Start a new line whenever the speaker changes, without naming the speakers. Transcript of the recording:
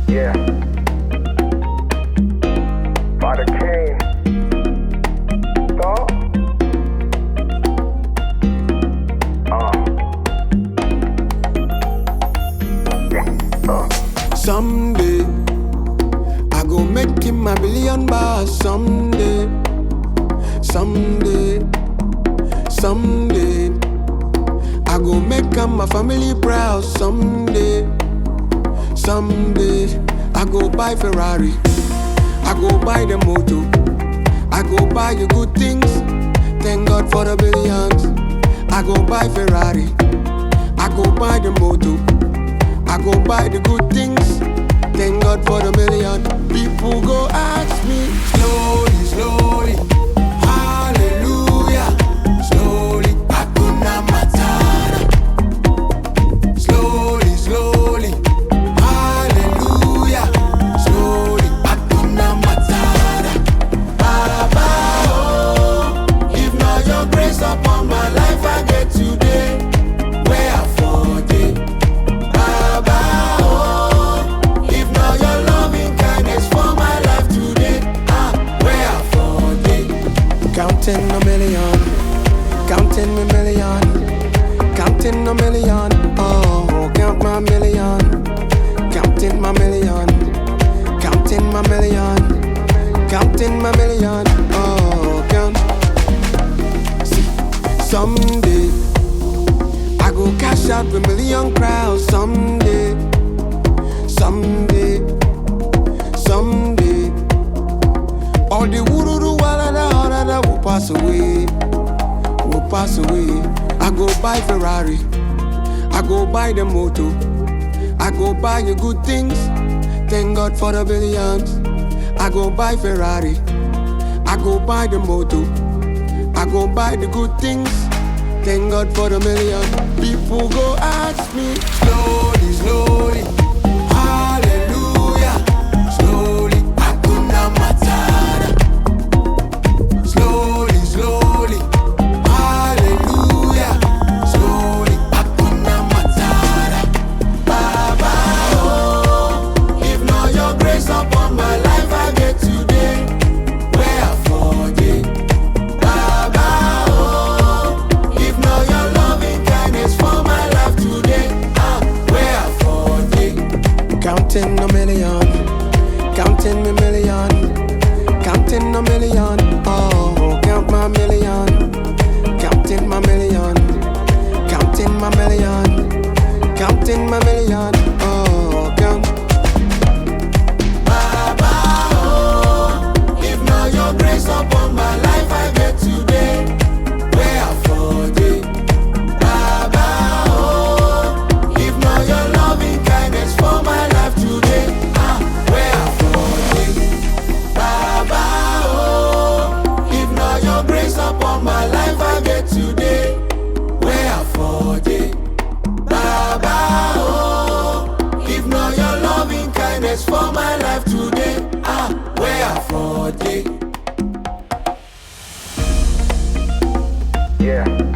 Yeah. Father Cain. Thought?
Someday I go make him a billion bars. Someday, someday, someday I go make him a family proud. Someday, someday I go buy Ferrari, I go buy the motor, I go buy the good things. Thank God for the billions. I go buy Ferrari, I go buy the motor, I go buy the good things. Thank God for the million. People go ask me slowly, slowly, hallelujah. Slowly, hakuna matata. Slowly, slowly, hallelujah. Slowly, hakuna matata. Baba, oh, if not your grace upon my life, I get today where I for day. Baba, oh, if not your loving kindness for my life today, where I for day. Counting a million, counting a million, counting a million. Oh, count my million, counting my million, counting my million, counting my million. Oh, count. See, someday I go cash out with million crowds. Someday, someday, someday all the woo-doo-doo walada will pass away, will pass away. I go buy Ferrari, I go buy the motor, I go buy the good things. Thank God for the billions. I go buy Ferrari, I go buy the motor, I go buy the good things. Thank God for the million. People go ask me slowly, slowly, hallelujah. Slowly, hakuna matata. Slowly, slowly, hallelujah. Slowly, hakuna matata. Baba, oh, if not your grace upon my life, I get today where I for day. Baba, oh, if not your loving kindness for my life today, where I for day. Counting a million, counting a million, counting a million. Oh, count my million, counting my million, counting my million, counting my million. Oh, count. Baba, oh, if not your grace upon my life, I get today where I for day. Baba, oh, if not your loving kindness for my life today, where I for day. Baba, oh, if not your grace upon my life, I get today where I for day. Baba, oh, if not your loving kindness for my life today, where I for day.
Yeah.